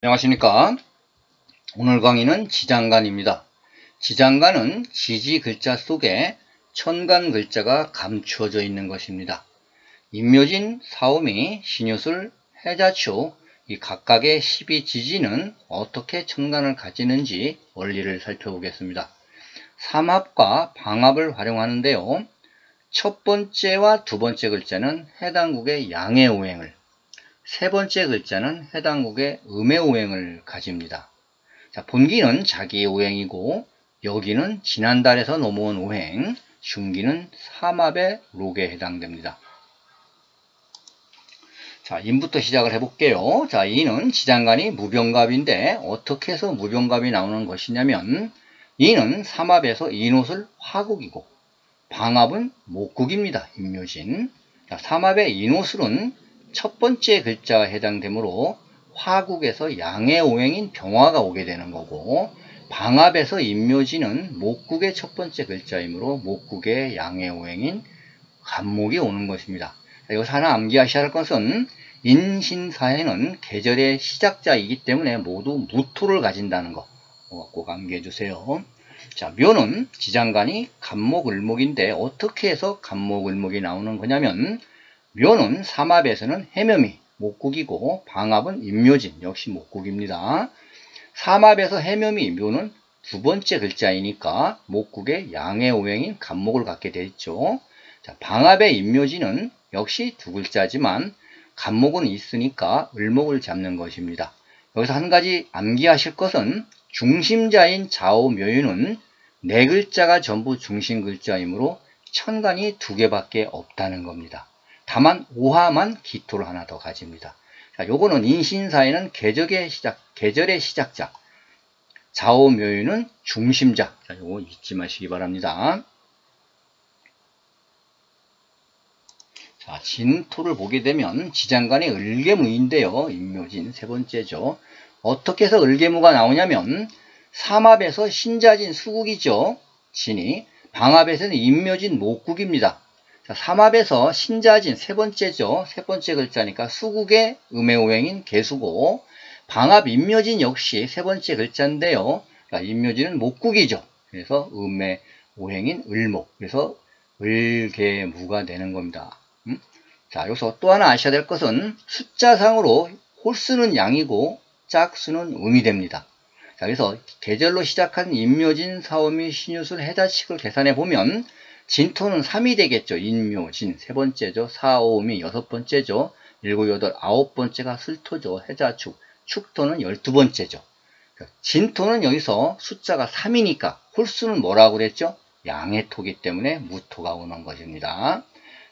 안녕하십니까. 오늘 강의는 지장간입니다. 지장간은 지지 글자 속에 천간 글자가 감추어져 있는 것입니다. 임묘진, 사오미, 신유술, 해자축 이 각각의 12지지는 어떻게 천간을 가지는지 원리를 살펴보겠습니다. 삼합과 방합을 활용하는데요. 첫 번째와 두 번째 글자는 해당국의 양해오행을, 세 번째 글자는 해당국의 음해오행을 가집니다. 자, 본기는 자기의 오행이고 여기는 지난달에서 넘어온 오행, 중기는 삼합의 록에 해당됩니다. 자, 인부터 시작을 해볼게요. 자, 이는 지장간이 무병갑인데 어떻게 해서 무병갑이 나오는 것이냐면 이는 삼합에서 인옷을 화국이고 방합은 목국입니다. 임묘진. 자, 삼합의 인옷은 첫 번째 글자가 해당되므로 화국에서 양해오행인 병화가 오게 되는 거고, 방합에서 임묘진은 목국의 첫 번째 글자이므로 목국의 양해오행인 간목이 오는 것입니다. 여기서 하나 암기하셔야 할 것은 인신사에는 계절의 시작자이기 때문에 모두 무토를 가진다는 거 꼭 암기해 주세요. 자, 묘는 지장간이 간목, 을목인데 어떻게 해서 간목, 을목이 나오는 거냐면 묘는 삼합에서는 해묘미, 목국이고 방합은 임묘진, 역시 목국입니다. 삼합에서 해묘미, 묘는 두 번째 글자이니까 목국의 양해오행인 간목을 갖게 되죠. 자, 방합의 임묘진은 역시 두 글자지만 간목은 있으니까 을목을 잡는 것입니다. 여기서 한 가지 암기하실 것은 중심자인 좌우묘유는 네 글자가 전부 중심 글자이므로 천간이 두 개밖에 없다는 겁니다. 다만 오화만 기토를 하나 더 가집니다. 자, 요거는 인신사에는 계절의 시작자, 좌우묘유는 중심자. 자, 요거 잊지 마시기 바랍니다. 자, 진토를 보게 되면 지장간이 을개무인데요. 임묘진 세 번째죠. 어떻게 해서 을개무가 나오냐면 삼합에서 신자진 수국이죠. 진이. 방합에서는 임묘진 목국입니다. 자, 삼합에서 신자진 세 번째죠. 세 번째 글자니까 수국의 음해오행인 개수고, 방합 임묘진 역시 세 번째 글자인데요. 자, 임묘진은 목국이죠. 그래서 음해오행인 을목. 그래서 을개무가 되는 겁니다. 자, 여기서 또 하나 아셔야 될 것은 숫자상으로 홀수는 양이고 짝수는 음이 됩니다. 자, 그래서 계절로 시작한 임묘진, 사오미, 신유술, 해자칙을 계산해 보면 진토는 3이 되겠죠. 인묘진 세 번째죠. 사오미 여섯 번째죠. 일곱, 여덟, 아홉 번째가 술토죠. 해자축, 축토는 12번째죠. 진토는 여기서 숫자가 3이니까 홀수는 뭐라고 그랬죠? 양의 토기 때문에 무토가 오는 것입니다.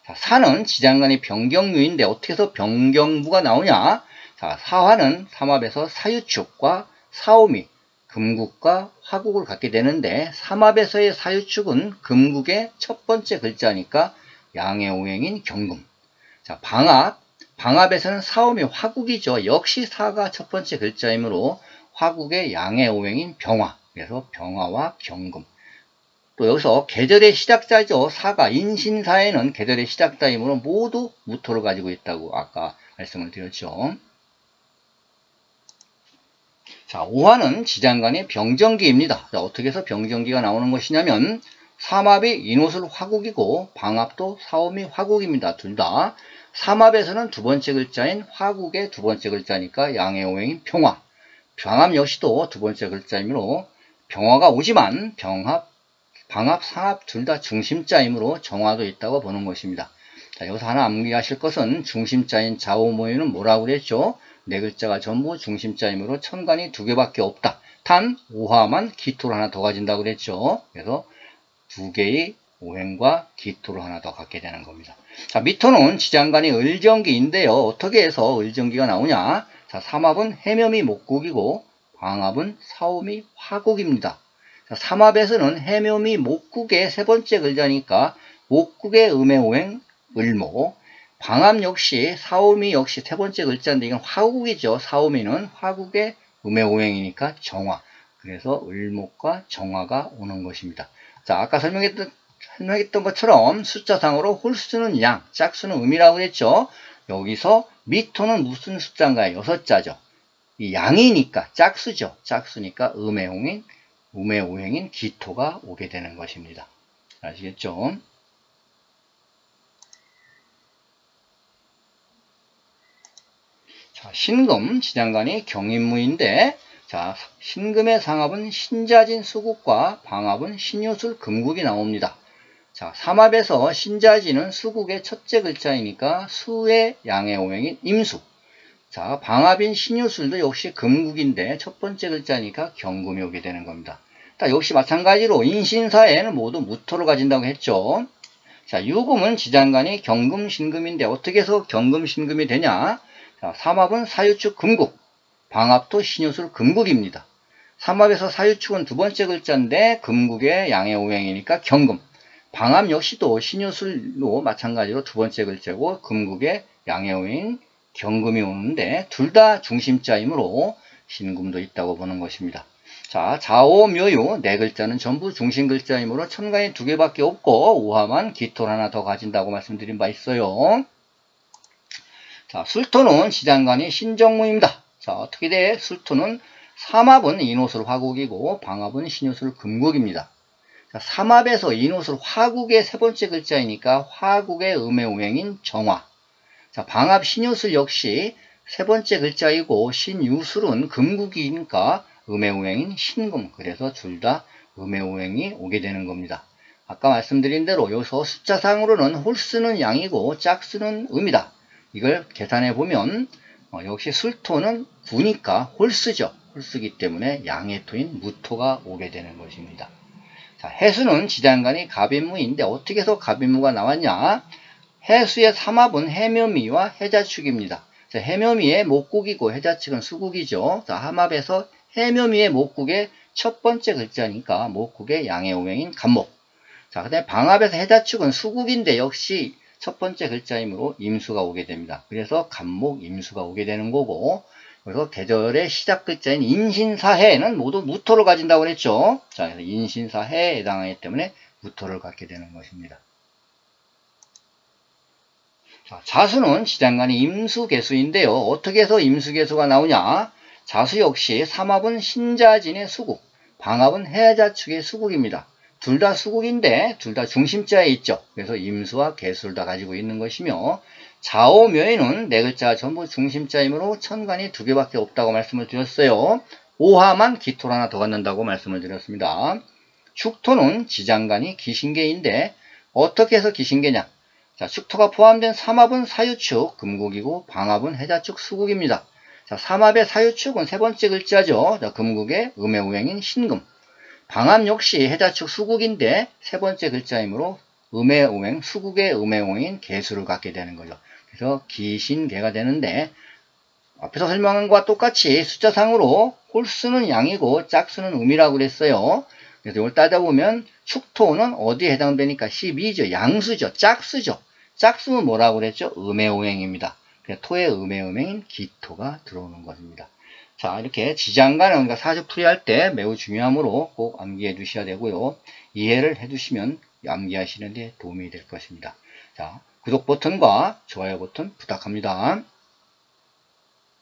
자, 사는 지장간이 병경유인데 어떻게 해서 병경부가 나오냐? 자, 사화는 삼합에서 사유축과 사오미, 금국과 화국을 갖게 되는데 삼합에서의 사유축은 금국의 첫 번째 글자니까 양해오행인 경금. 자, 방합에서는 사오미 화국이죠. 역시 사가 첫 번째 글자이므로 화국의 양해오행인 병화. 그래서 병화와 경금. 또 여기서 계절의 시작자죠. 사가 인신사에는 계절의 시작자이므로 모두 무토를 가지고 있다고 아까 말씀을 드렸죠. 자, 오화는 지장간의 병정기입니다. 자, 어떻게 해서 병정기가 나오는 것이냐면 삼합이 인옷을 화국이고 방합도 사오미 화국입니다. 둘 다. 삼합에서는 두 번째 글자인 화국의 두 번째 글자니까 양해오행인 병화. 병합 역시도 두 번째 글자이므로 병화가 오지만 방합, 상합 둘 다 중심자이므로 정화도 있다고 보는 것입니다. 자, 여기서 하나 암기하실 것은 중심자인 좌우모유는 뭐라고 그랬죠? 네 글자가 전부 중심자이므로 천간이 두 개밖에 없다. 단 오화만 기토를 하나 더 가진다고 그랬죠. 그래서 두 개의 오행과 기토를 하나 더 갖게 되는 겁니다. 자, 미토는 지장간이 을정기인데요. 어떻게 해서 을정기가 나오냐? 자, 삼합은 해묘미 목국이고 방합은 사오미 화국입니다. 자, 삼합에서는 해묘미 목국의 세 번째 글자니까 목국의 음해오행 을목, 방합 역시 사오미 역시 세 번째 글자인데 이건 화국이죠. 사오미는 화국의 음해오행이니까 정화. 그래서 을목과 정화가 오는 것입니다. 자, 아까 설명했던 것처럼 숫자상으로 홀수는 양, 짝수는 음이라고 했죠. 여기서 미토는 무슨 숫자인가요? 6자죠. 이 양이니까 짝수죠. 짝수니까 음의 오행인 기토가 오게 되는 것입니다. 아시겠죠? 자, 신금 지장간이 경인무인데, 자, 신금의 상합은 신자진 수국과 방합은 신유술 금국이 나옵니다. 자, 삼합에서 신자진은 수국의 첫째 글자이니까 수의 양의 오행인 임수. 자, 방합인 신유술도 역시 금국인데 첫 번째 글자니까 경금이 오게 되는 겁니다. 자, 역시 마찬가지로 인신사에는 모두 무토를 가진다고 했죠. 자, 유금은 지장간이 경금 신금인데 어떻게 해서 경금 신금이 되냐? 자, 삼합은 사유축 금국, 방합도 신유술 금국입니다. 삼합에서 사유축은 두 번째 글자인데 금국의 양의 오행이니까 경금. 방합 역시도 신유술로 마찬가지로 두 번째 글자고 금국의 양의 오행인 경금이 오는데 둘 다 중심자이므로 신금도 있다고 보는 것입니다. 자, 자오묘유 네 글자는 전부 중심 글자이므로 천간이 두 개밖에 없고 우화만 기토를 하나 더 가진다고 말씀드린 바 있어요. 자, 술토는 지장간이 신정무입니다. 자, 어떻게 돼? 술토는 삼합은 인호술 화국이고 방합은 신유술 금국입니다. 자, 삼합에서 인호술 화국의 세 번째 글자이니까 화국의 음의 오행인 정화. 자, 방합 신유술 역시 세 번째 글자이고 신유술은 금국이니까 음의 오행인 신금. 그래서 둘 다 음의 오행이 오게 되는 겁니다. 아까 말씀드린 대로 여기서 숫자상으로는 홀수는 양이고 짝수는 음이다. 이걸 계산해 보면 역시 술토는 9니까 홀수죠. 홀수기 때문에 양의 토인 무토가 오게 되는 것입니다. 자, 해수는 지장간이 갑인무인데 어떻게 해서 갑인무가 나왔냐? 해수의 삼합은 해묘미와 해자축입니다. 자, 해묘미의 목국이고 해자축은 수국이죠. 자, 함합에서 해묘미의 목국의 첫 번째 글자니까 목국의 양의 오행인 갑목. 자, 그다음에 방합에서 해자축은 수국인데 역시 첫 번째 글자이므로 임수가 오게 됩니다. 그래서 갑목 임수가 오게 되는 거고, 그래서 계절의 시작 글자인 인신사해는 모두 무토를 가진다고 그랬죠. 자, 그래서 인신사해에 해당하기 때문에 무토를 갖게 되는 것입니다. 자, 자수는 지장간이 임수개수인데요. 어떻게 해서 임수개수가 나오냐? 자수 역시 삼합은 신자진의 수국, 방합은 해자축의 수국입니다. 둘 다 수국인데 둘 다 중심자에 있죠. 그래서 임수와 개수를 다 가지고 있는 것이며, 자오묘에는 네 글자 전부 중심자이므로 천간이 두 개밖에 없다고 말씀을 드렸어요. 오화만 기토를 하나 더 갖는다고 말씀을 드렸습니다. 축토는 지장간이 기신계인데 어떻게 해서 기신계냐? 자, 축토가 포함된 삼합은 사유축 금국이고 방합은 해자축 수국입니다. 자, 삼합의 사유축은 세 번째 글자죠. 자, 금국의 음의 오행인 신금. 방합 역시 해자축 수국인데 세 번째 글자이므로 음의 오행, 수국의 음의 오행인 개수를 갖게 되는 거죠. 그래서 기신개가 되는데 앞에서 설명한 것과 똑같이 숫자상으로 홀수는 양이고 짝수는 음이라고 그랬어요. 그래서 이걸 따져보면 축토는 어디에 해당되니까 12죠. 양수죠. 짝수죠. 짝수는 뭐라고 그랬죠? 음의 오행입니다. 그래서 토의 음의 오행인 기토가 들어오는 것입니다. 자, 이렇게 지장간은 그러니까 사주풀이할 때 매우 중요하므로 꼭 암기해 두셔야 되고요. 이해를 해 두시면 암기하시는 데 도움이 될 것입니다. 자, 구독 버튼과 좋아요 버튼 부탁합니다.